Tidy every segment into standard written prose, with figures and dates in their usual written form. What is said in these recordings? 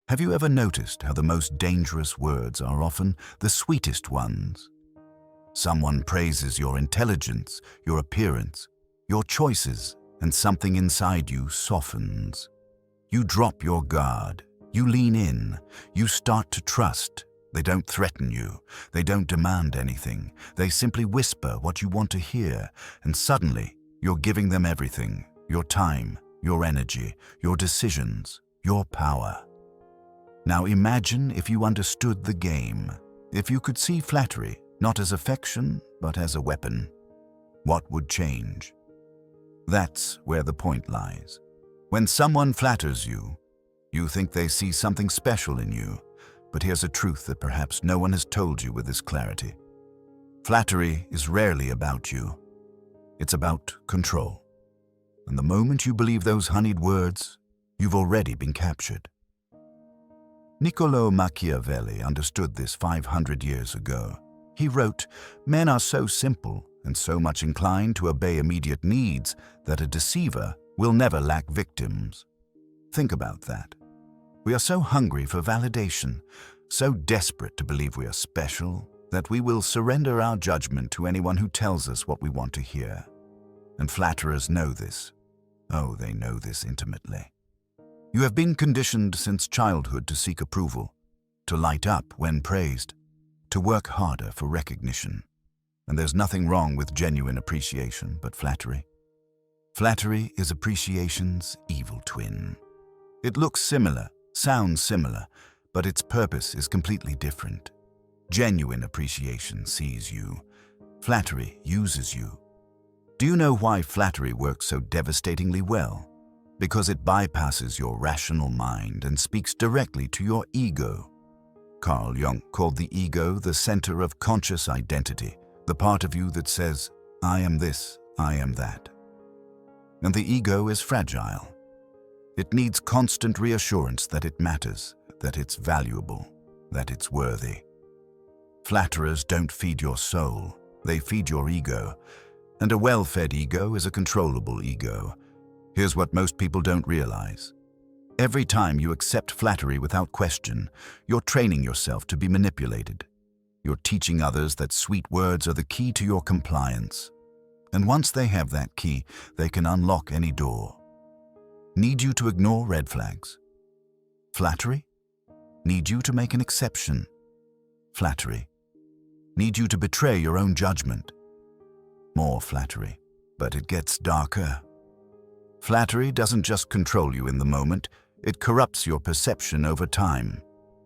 Have you ever noticed how the most dangerous words are often the sweetest ones? Someone praises your intelligence, your appearance, your choices, and something inside you softens. You drop your guard. You lean in. You start to trust. They don't threaten you. They don't demand anything. They simply whisper what you want to hear, and suddenly you're giving them everything: your time, your energy, your decisions, your power. Now imagine if you understood the game, if you could see flattery not as affection but as a weapon. What would change? That's where the point lies. When someone flatters you, you think they see something special in you, but here's a truth that perhaps no one has told you with this clarity. Flattery is rarely about you. It's about control. And the moment you believe those honeyed words, you've already been captured. Niccolò Machiavelli understood this 500 years ago. He wrote, "Men are so simple and so much inclined to obey immediate needs that a deceiver will never lack victims." Think about that. We are so hungry for validation, so desperate to believe we are special, that we will surrender our judgment to anyone who tells us what we want to hear. And flatterers know this. Oh, they know this intimately. You have been conditioned since childhood to seek approval, to light up when praised, to work harder for recognition. And there's nothing wrong with genuine appreciation but flattery. Flattery is appreciation's evil twin. It looks similar, sounds similar, but its purpose is completely different. Genuine appreciation sees you. Flattery uses you. Do you know why flattery works so devastatingly well? Because it bypasses your rational mind and speaks directly to your ego. Carl Jung called the ego the center of conscious identity, the part of you that says, "I am this, I am that." And the ego is fragile. It needs constant reassurance that it matters, that it's valuable, that it's worthy. Flatterers don't feed your soul, they feed your ego. And a well-fed ego is a controllable ego. Here's what most people don't realize. Every time you accept flattery without question, you're training yourself to be manipulated. You're teaching others that sweet words are the key to your compliance. And once they have that key, they can unlock any door. Need you to ignore red flags? Flattery? Need you to make an exception? Flattery. Need you to betray your own judgment? More flattery. But it gets darker. Flattery doesn't just control you in the moment, it corrupts your perception over time.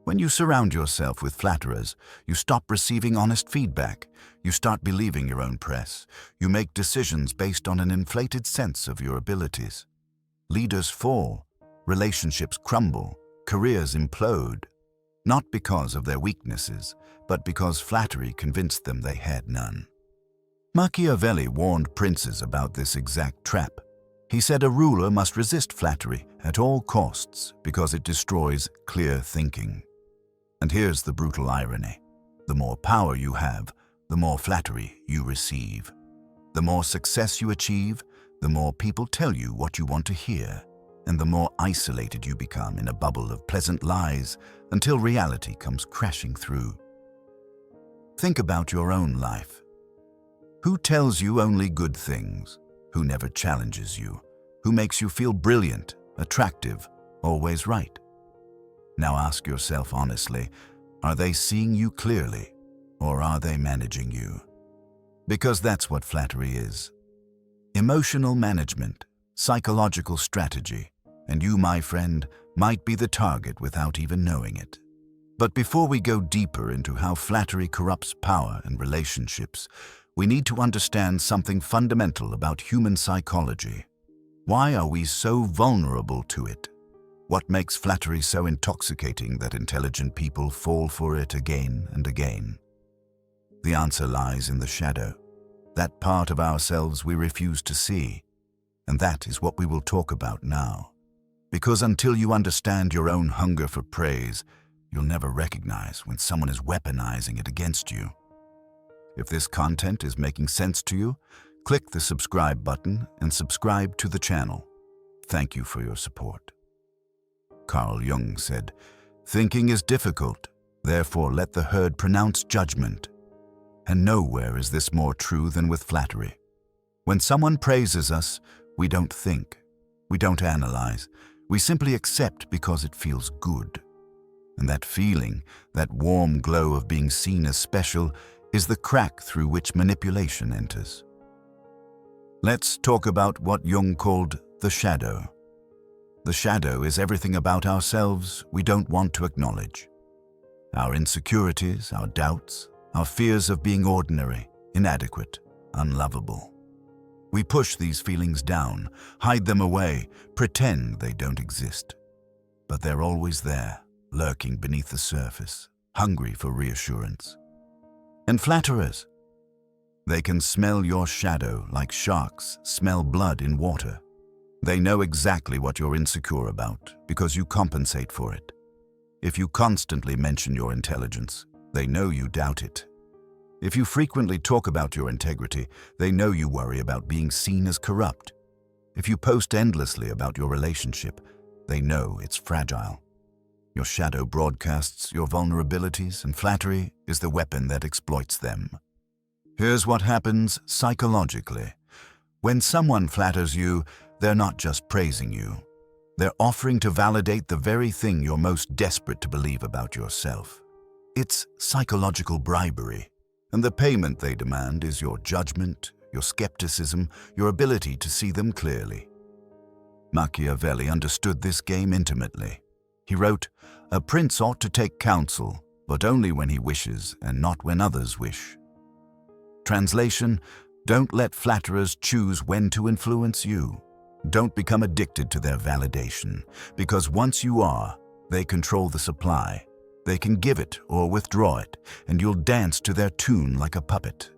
When you surround yourself with flatterers, you stop receiving honest feedback. You start believing your own press. You make decisions based on an inflated sense of your abilities. Leaders fall, relationships crumble, careers implode. Not because of their weaknesses, but because flattery convinced them they had none. Machiavelli warned princes about this exact trap. He said a ruler must resist flattery at all costs because it destroys clear thinking. And here's the brutal irony. The more power you have, the more flattery you receive. The more success you achieve, the more people tell you what you want to hear, and the more isolated you become in a bubble of pleasant lies until reality comes crashing through. Think about your own life. Who tells you only good things? Who never challenges you? Who makes you feel brilliant, attractive, always right? Now ask yourself honestly, are they seeing you clearly, or are they managing you? Because that's what flattery is. Emotional management, psychological strategy, and you, my friend, might be the target without even knowing it. But before we go deeper into how flattery corrupts power and relationships, we need to understand something fundamental about human psychology. Why are we so vulnerable to it? What makes flattery so intoxicating that intelligent people fall for it again and again? The answer lies in the shadow, that part of ourselves we refuse to see. And that is what we will talk about now. Because until you understand your own hunger for praise, you'll never recognize when someone is weaponizing it against you. If this content is making sense to you, click the subscribe button and subscribe to the channel. Thank you for your support. Carl Jung said, Thinking is difficult, therefore let the herd pronounce judgment. And nowhere is this more true than with flattery. When someone praises us, we don't think, we don't analyze, we simply accept because it feels good. And that feeling, that warm glow of being seen as special, is the crack through which manipulation enters. Let's talk about what Jung called the shadow. The shadow is everything about ourselves we don't want to acknowledge. Our insecurities, our doubts, our fears of being ordinary, inadequate, unlovable. We push these feelings down, hide them away, pretend they don't exist. But they're always there, lurking beneath the surface, hungry for reassurance. And flatterers, they can smell your shadow like sharks smell blood in water. They know exactly what you're insecure about because you compensate for it. If you constantly mention your intelligence, they know you doubt it. If you frequently talk about your integrity, they know you worry about being seen as corrupt. If you post endlessly about your relationship, they know it's fragile. Your shadow broadcasts your vulnerabilities, and flattery is the weapon that exploits them. Here's what happens psychologically. When someone flatters you, they're not just praising you. They're offering to validate the very thing you're most desperate to believe about yourself. It's psychological bribery, and the payment they demand is your judgment, your skepticism, your ability to see them clearly. Machiavelli understood this game intimately. He wrote, "A prince ought to take counsel, but only when he wishes and not when others wish." Translation, don't let flatterers choose when to influence you. Don't become addicted to their validation, because once you are, they control the supply. They can give it or withdraw it, and you'll dance to their tune like a puppet.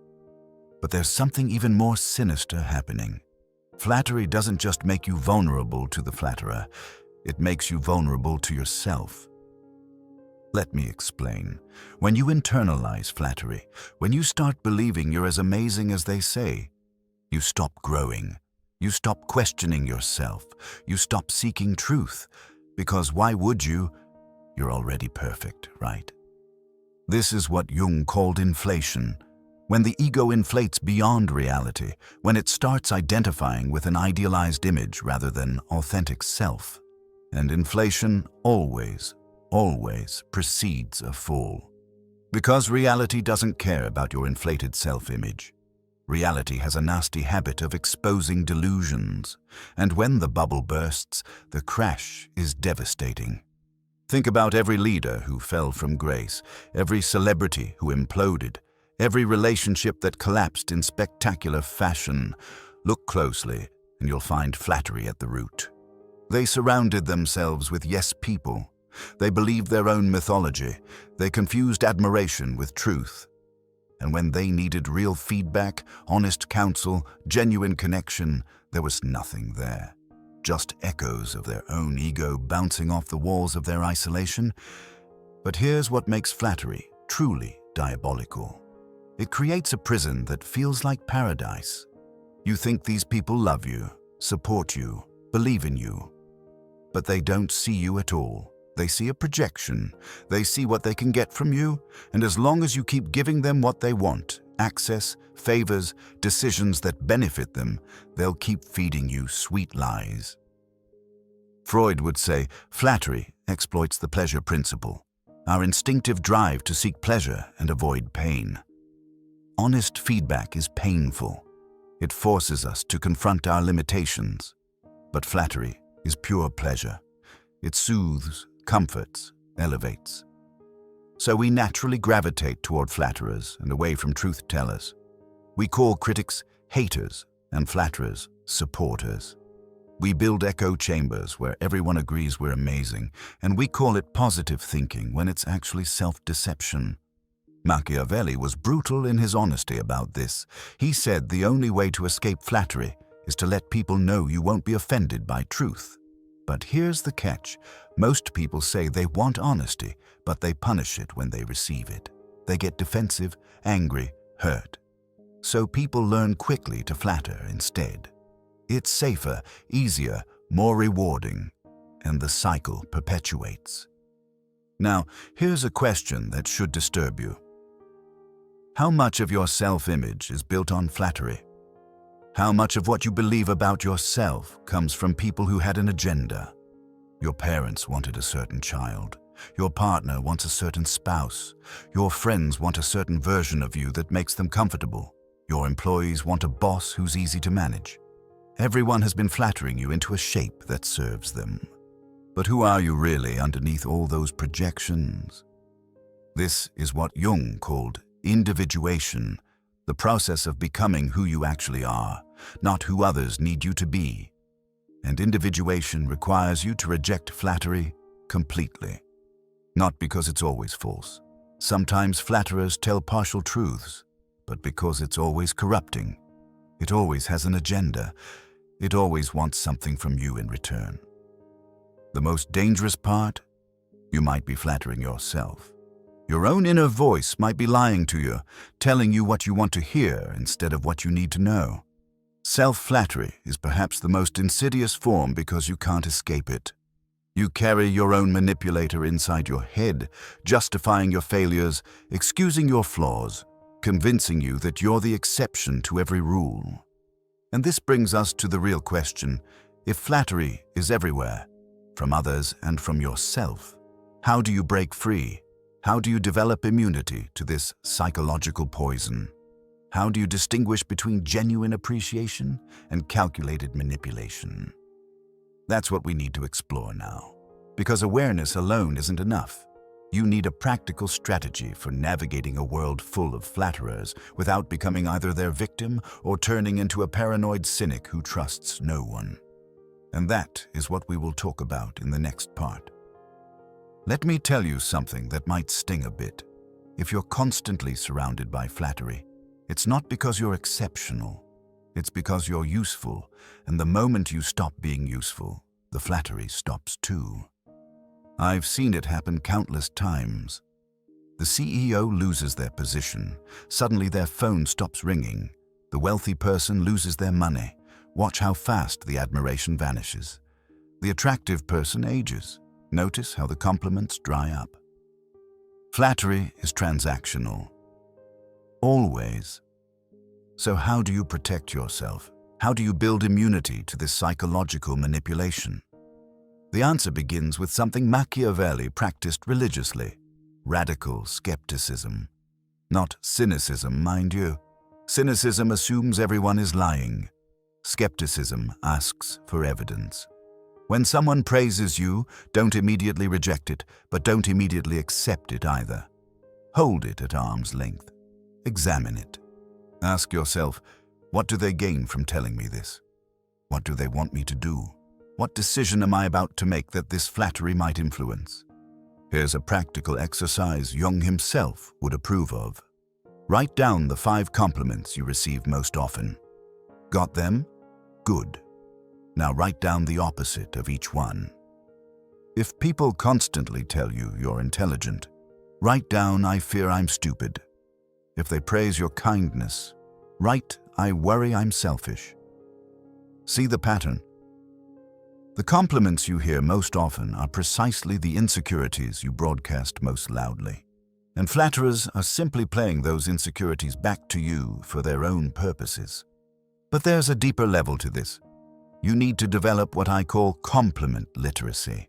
But there's something even more sinister happening. Flattery doesn't just make you vulnerable to the flatterer, it makes you vulnerable to yourself. Let me explain. When you internalize flattery, when you start believing you're as amazing as they say, you stop growing. You stop questioning yourself. You stop seeking truth. Because why would you? You're already perfect, right? This is what Jung called inflation. When the ego inflates beyond reality, when it starts identifying with an idealized image rather than authentic self. And inflation always precedes a fall. Because reality doesn't care about your inflated self-image. Reality has a nasty habit of exposing delusions, and when the bubble bursts, the crash is devastating. Think about every leader who fell from grace, every celebrity who imploded, every relationship that collapsed in spectacular fashion. Look closely, and you'll find flattery at the root. They surrounded themselves with yes people. They believed their own mythology. They confused admiration with truth. And when they needed real feedback, honest counsel, genuine connection, there was nothing there. Just echoes of their own ego bouncing off the walls of their isolation. But here's what makes flattery truly diabolical. It creates a prison that feels like paradise. You think these people love you, support you, believe in you. But they don't see you at all. They see a projection. They see what they can get from you, and as long as you keep giving them what they want, access, favors, decisions that benefit them, they'll keep feeding you sweet lies. Freud would say, flattery exploits the pleasure principle, our instinctive drive to seek pleasure and avoid pain. Honest feedback is painful. It forces us to confront our limitations. But flattery is pure pleasure. It soothes, comforts, elevates. So we naturally gravitate toward flatterers and away from truth-tellers. We call critics haters and flatterers supporters. We build echo chambers where everyone agrees we're amazing, and we call it positive thinking when it's actually self-deception. Machiavelli was brutal in his honesty about this. He said the only way to escape flattery is to let people know you won't be offended by truth. But here's the catch. Most people say they want honesty, but they punish it when they receive it. They get defensive, angry, hurt. So people learn quickly to flatter instead. It's safer, easier, more rewarding, and the cycle perpetuates. Now, here's a question that should disturb you. How much of your self-image is built on flattery? How much of what you believe about yourself comes from people who had an agenda? Your parents wanted a certain child. Your partner wants a certain spouse. Your friends want a certain version of you that makes them comfortable. Your employees want a boss who's easy to manage. Everyone has been flattering you into a shape that serves them. But who are you really underneath all those projections? This is what Jung called individuation, the process of becoming who you actually are, not who others need you to be. And individuation requires you to reject flattery completely. Not because it's always false. Sometimes flatterers tell partial truths, but because it's always corrupting. It always has an agenda. It always wants something from you in return. The most dangerous part? You might be flattering yourself. Your own inner voice might be lying to you, telling you what you want to hear instead of what you need to know. Self-flattery is perhaps the most insidious form because you can't escape it. You carry your own manipulator inside your head, justifying your failures, excusing your flaws, convincing you that you're the exception to every rule. And this brings us to the real question: if flattery is everywhere, from others and from yourself, how do you break free? How do you develop immunity to this psychological poison? How do you distinguish between genuine appreciation and calculated manipulation? That's what we need to explore now. Because awareness alone isn't enough. You need a practical strategy for navigating a world full of flatterers without becoming either their victim or turning into a paranoid cynic who trusts no one. And that is what we will talk about in the next part. Let me tell you something that might sting a bit. If you're constantly surrounded by flattery, it's not because you're exceptional. It's because you're useful, and the moment you stop being useful, the flattery stops too. I've seen it happen countless times. The CEO loses their position. Suddenly their phone stops ringing. The wealthy person loses their money. Watch how fast the admiration vanishes. The attractive person ages. Notice how the compliments dry up. Flattery is transactional. Always. So how do you protect yourself? How do you build immunity to this psychological manipulation? The answer begins with something Machiavelli practiced religiously: radical skepticism. Not cynicism, mind you. Cynicism assumes everyone is lying. Skepticism asks for evidence. When someone praises you, don't immediately reject it, but don't immediately accept it either. Hold it at arm's length. Examine it. Ask yourself, what do they gain from telling me this? What do they want me to do? What decision am I about to make that this flattery might influence? Here's a practical exercise Jung himself would approve of. Write down the 5 compliments you receive most often. Got them? Good. Now write down the opposite of each one. If people constantly tell you you're intelligent, write down, I fear I'm stupid. If they praise your kindness, write, I worry I'm selfish. See the pattern? The compliments you hear most often are precisely the insecurities you broadcast most loudly. And flatterers are simply playing those insecurities back to you for their own purposes. But there's a deeper level to this. You need to develop what I call compliment literacy,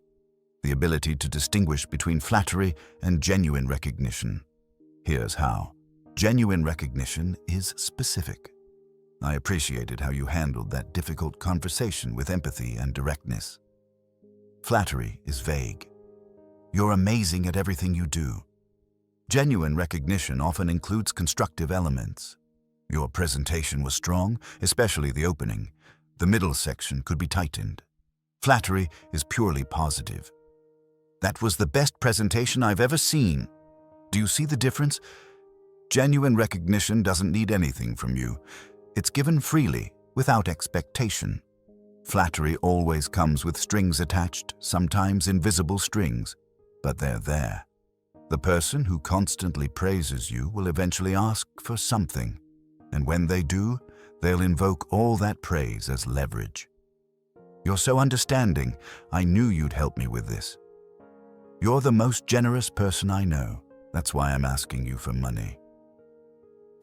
the ability to distinguish between flattery and genuine recognition. Here's how. Genuine recognition is specific. I appreciated how you handled that difficult conversation with empathy and directness. Flattery is vague. You're amazing at everything you do. Genuine recognition often includes constructive elements. Your presentation was strong, especially the opening. The middle section could be tightened. Flattery is purely positive. That was the best presentation I've ever seen. Do you see the difference? Genuine recognition doesn't need anything from you. It's given freely, without expectation. Flattery always comes with strings attached, sometimes invisible strings, but they're there. The person who constantly praises you will eventually ask for something, and when they do, they'll invoke all that praise as leverage. You're so understanding. I knew you'd help me with this. You're the most generous person I know. That's why I'm asking you for money.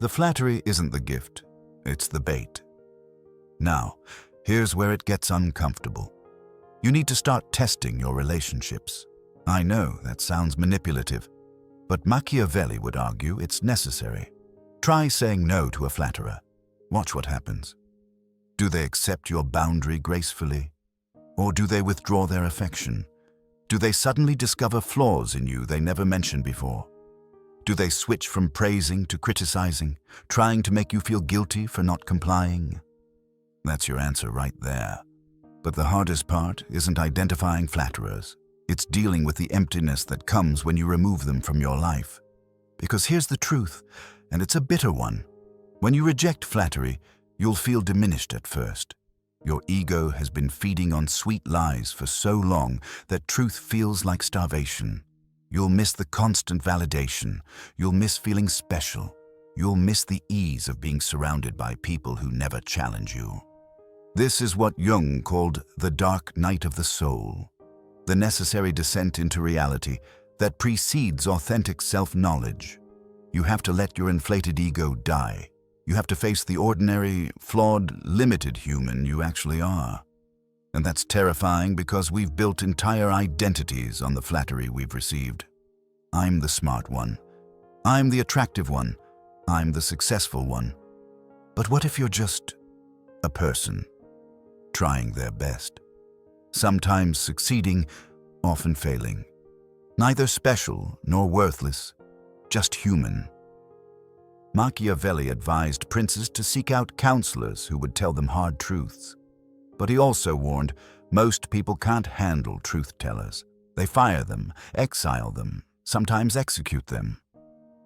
The flattery isn't the gift, it's the bait. Now, here's where it gets uncomfortable. You need to start testing your relationships. I know that sounds manipulative, but Machiavelli would argue it's necessary. Try saying no to a flatterer. Watch what happens. Do they accept your boundary gracefully? Or do they withdraw their affection? Do they suddenly discover flaws in you they never mentioned before? Do they switch from praising to criticizing, trying to make you feel guilty for not complying? That's your answer right there. But the hardest part isn't identifying flatterers. It's dealing with the emptiness that comes when you remove them from your life. Because here's the truth, and it's a bitter one. When you reject flattery, you'll feel diminished at first. Your ego has been feeding on sweet lies for so long that truth feels like starvation. You'll miss the constant validation. You'll miss feeling special. You'll miss the ease of being surrounded by people who never challenge you. This is what Jung called the dark night of the soul, the necessary descent into reality that precedes authentic self-knowledge. You have to let your inflated ego die. You have to face the ordinary, flawed, limited human you actually are. And that's terrifying because we've built entire identities on the flattery we've received. I'm the smart one. I'm the attractive one. I'm the successful one. But what if you're just a person, trying their best? Sometimes succeeding, often failing. Neither special nor worthless, just human. Machiavelli advised princes to seek out counselors who would tell them hard truths. But he also warned most people can't handle truth-tellers. They fire them, exile them, sometimes execute them.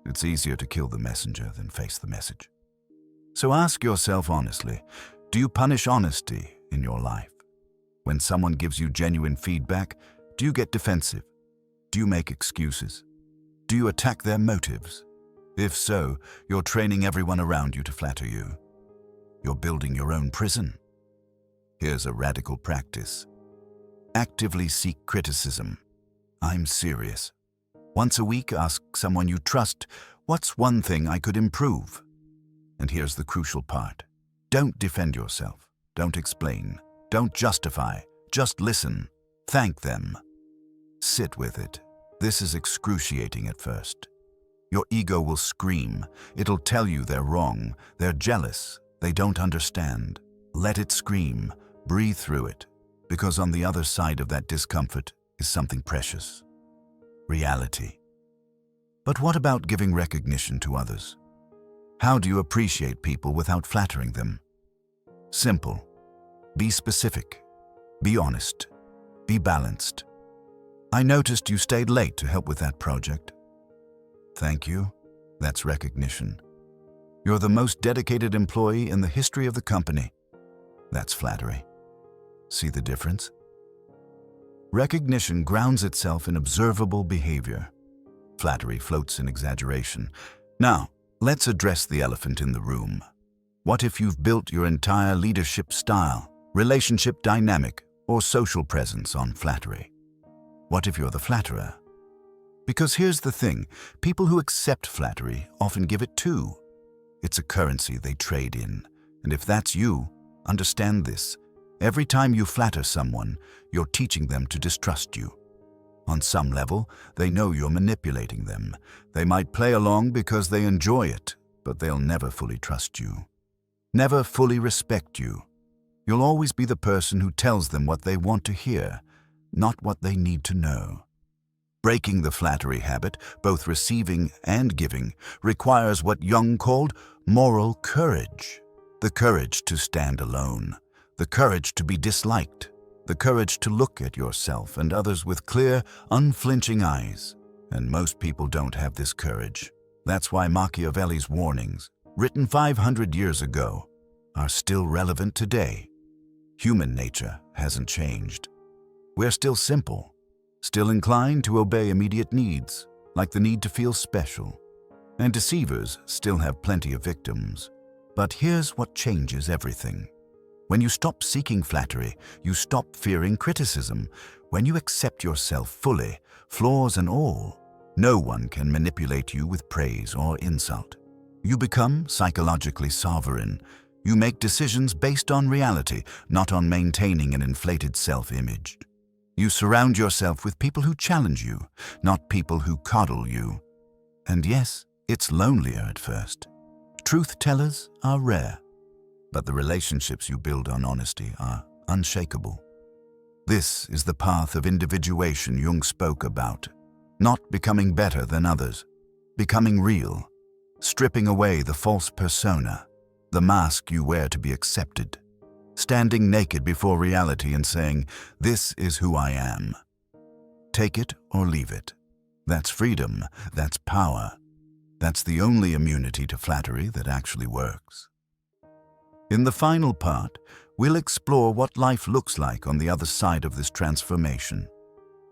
It's easier to kill the messenger than face the message. So ask yourself honestly, do you punish honesty in your life? When someone gives you genuine feedback, do you get defensive? Do you make excuses? Do you attack their motives? If so, you're training everyone around you to flatter you. You're building your own prison. Here's a radical practice. Actively seek criticism. I'm serious. Once a week, ask someone you trust, what's one thing I could improve? And here's the crucial part. Don't defend yourself. Don't explain. Don't justify. Just listen. Thank them. Sit with it. This is excruciating at first. Your ego will scream. It'll tell you they're wrong, they're jealous, they don't understand. Let it scream. Breathe through it. Because on the other side of that discomfort is something precious. Reality. But what about giving recognition to others? How do you appreciate people without flattering them? Simple. Be specific. Be honest. Be balanced. I noticed you stayed late to help with that project. Thank you. That's recognition. You're the most dedicated employee in the history of the company. That's flattery. See the difference? Recognition grounds itself in observable behavior. Flattery floats in exaggeration. Now, let's address the elephant in the room. What if you've built your entire leadership style, relationship dynamic, or social presence on flattery? What if you're the flatterer? Because here's the thing, people who accept flattery often give it too. It's a currency they trade in. And if that's you, understand this. Every time you flatter someone, you're teaching them to distrust you. On some level, they know you're manipulating them. They might play along because they enjoy it, but they'll never fully trust you. Never fully respect you. You'll always be the person who tells them what they want to hear, not what they need to know. Breaking the flattery habit, both receiving and giving, requires what Jung called moral courage. The courage to stand alone. The courage to be disliked. The courage to look at yourself and others with clear, unflinching eyes. And most people don't have this courage. That's why Machiavelli's warnings, written 500 years ago, are still relevant today. Human nature hasn't changed. We're still simple, still inclined to obey immediate needs, like the need to feel special. And deceivers still have plenty of victims. But here's what changes everything. When you stop seeking flattery, you stop fearing criticism. When you accept yourself fully, flaws and all, no one can manipulate you with praise or insult. You become psychologically sovereign. You make decisions based on reality, not on maintaining an inflated self-image. You surround yourself with people who challenge you, not people who coddle you. And yes, it's lonelier at first. Truth-tellers are rare, but the relationships you build on honesty are unshakable. This is the path of individuation Jung spoke about, not becoming better than others, becoming real, stripping away the false persona, the mask you wear to be accepted, standing naked before reality and saying, "This is who I am." Take it or leave it. That's freedom, that's power. That's the only immunity to flattery that actually works. In the final part, we'll explore what life looks like on the other side of this transformation.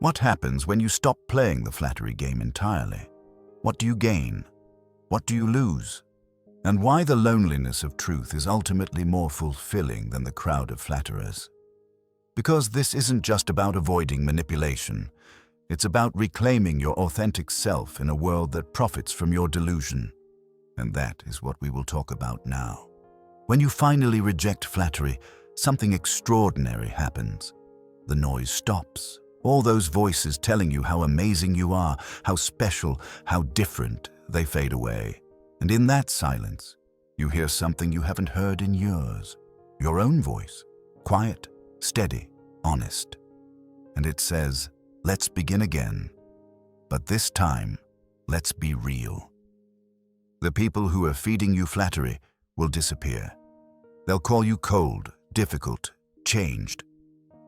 What happens when you stop playing the flattery game entirely? What do you gain? What do you lose? And why the loneliness of truth is ultimately more fulfilling than the crowd of flatterers. Because this isn't just about avoiding manipulation. It's about reclaiming your authentic self in a world that profits from your delusion. And that is what we will talk about now. When you finally reject flattery, something extraordinary happens. The noise stops. All those voices telling you how amazing you are, how special, how different, they fade away. And in that silence, you hear something you haven't heard in years. Your own voice, quiet, steady, honest. And it says, "Let's begin again. But this time, let's be real." The people who are feeding you flattery will disappear. They'll call you cold, difficult, changed.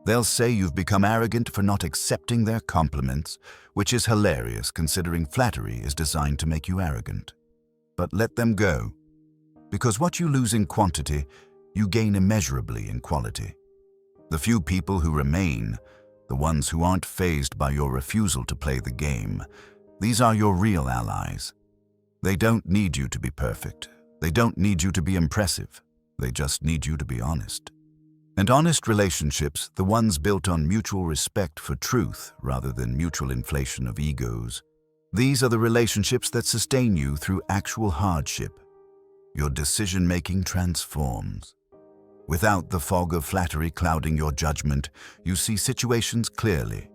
They'll say you've become arrogant for not accepting their compliments, which is hilarious considering flattery is designed to make you arrogant. But let them go, because what you lose in quantity, you gain immeasurably in quality. The few people who remain, the ones who aren't fazed by your refusal to play the game, these are your real allies. They don't need you to be perfect. They don't need you to be impressive. They just need you to be honest. And honest relationships, the ones built on mutual respect for truth rather than mutual inflation of egos, these are the relationships that sustain you through actual hardship. Your decision-making transforms. Without the fog of flattery clouding your judgment, you see situations clearly.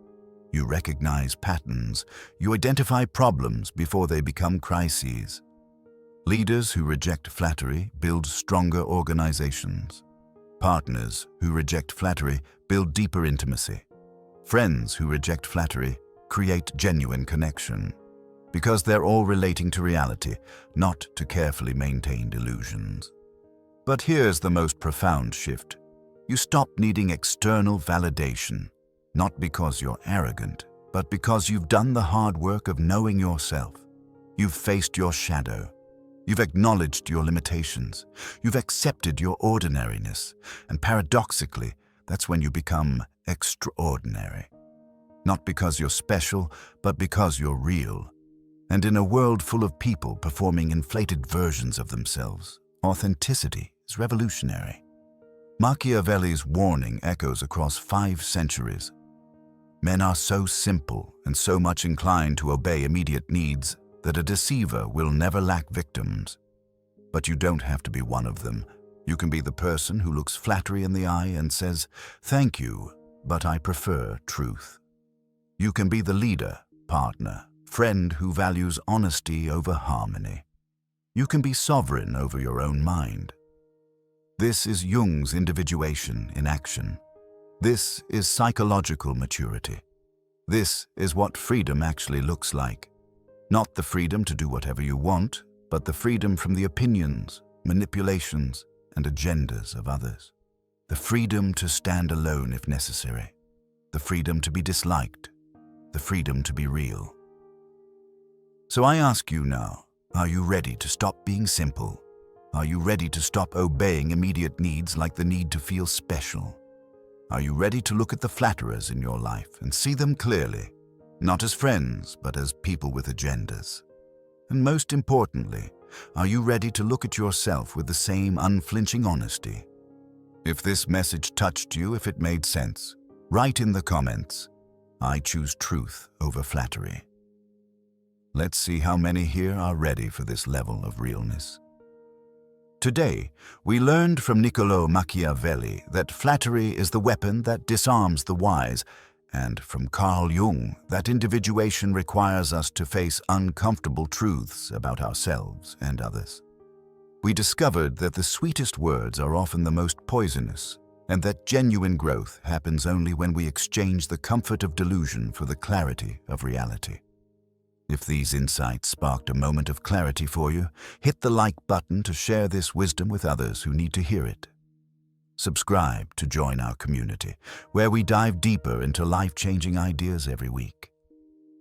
You recognize patterns. You identify problems before they become crises. Leaders who reject flattery build stronger organizations. Partners who reject flattery build deeper intimacy. Friends who reject flattery create genuine connection, because they're all relating to reality, not to carefully maintained illusions. But here's the most profound shift. You stop needing external validation, not because you're arrogant, but because you've done the hard work of knowing yourself. You've faced your shadow. You've acknowledged your limitations. You've accepted your ordinariness. And paradoxically, that's when you become extraordinary. Not because you're special, but because you're real. And in a world full of people performing inflated versions of themselves, authenticity is revolutionary. Machiavelli's warning echoes across 5 centuries. Men are so simple and so much inclined to obey immediate needs that a deceiver will never lack victims. But you don't have to be one of them. You can be the person who looks flattery in the eye and says, "Thank you, but I prefer truth." You can be the leader, partner, friend who values honesty over harmony. You can be sovereign over your own mind. This is Jung's individuation in action. This is psychological maturity. This is what freedom actually looks like. Not the freedom to do whatever you want, but the freedom from the opinions, manipulations, and agendas of others. The freedom to stand alone if necessary. The freedom to be disliked. The freedom to be real. So I ask you now, are you ready to stop being simple? Are you ready to stop obeying immediate needs like the need to feel special? Are you ready to look at the flatterers in your life and see them clearly? Not as friends, but as people with agendas. And most importantly, are you ready to look at yourself with the same unflinching honesty? If this message touched you, if it made sense, write in the comments, "I choose truth over flattery." Let's see how many here are ready for this level of realness. Today, we learned from Niccolò Machiavelli that flattery is the weapon that disarms the wise, and from Carl Jung that individuation requires us to face uncomfortable truths about ourselves and others. We discovered that the sweetest words are often the most poisonous, and that genuine growth happens only when we exchange the comfort of delusion for the clarity of reality. If these insights sparked a moment of clarity for you, hit the like button to share this wisdom with others who need to hear it. Subscribe to join our community, where we dive deeper into life-changing ideas every week.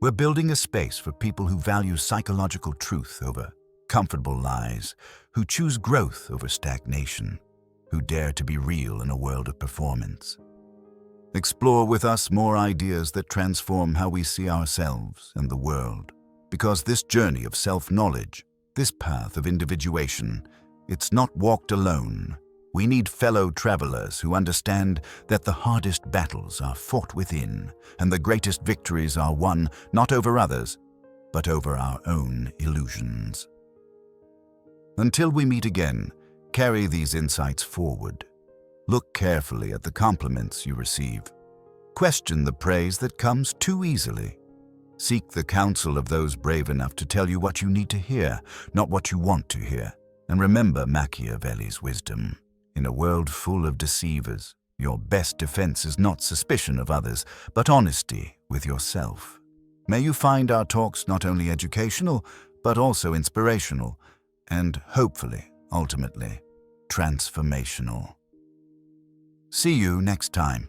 We're building a space for people who value psychological truth over comfortable lies, who choose growth over stagnation, who dare to be real in a world of performance. Explore with us more ideas that transform how we see ourselves and the world. Because this journey of self-knowledge, this path of individuation, it's not walked alone. We need fellow travelers who understand that the hardest battles are fought within, and the greatest victories are won not over others, but over our own illusions. Until we meet again, carry these insights forward. Look carefully at the compliments you receive. Question the praise that comes too easily. Seek the counsel of those brave enough to tell you what you need to hear, not what you want to hear. And remember Machiavelli's wisdom. In a world full of deceivers, your best defense is not suspicion of others, but honesty with yourself. May you find our talks not only educational, but also inspirational, and hopefully, ultimately, transformational. See you next time.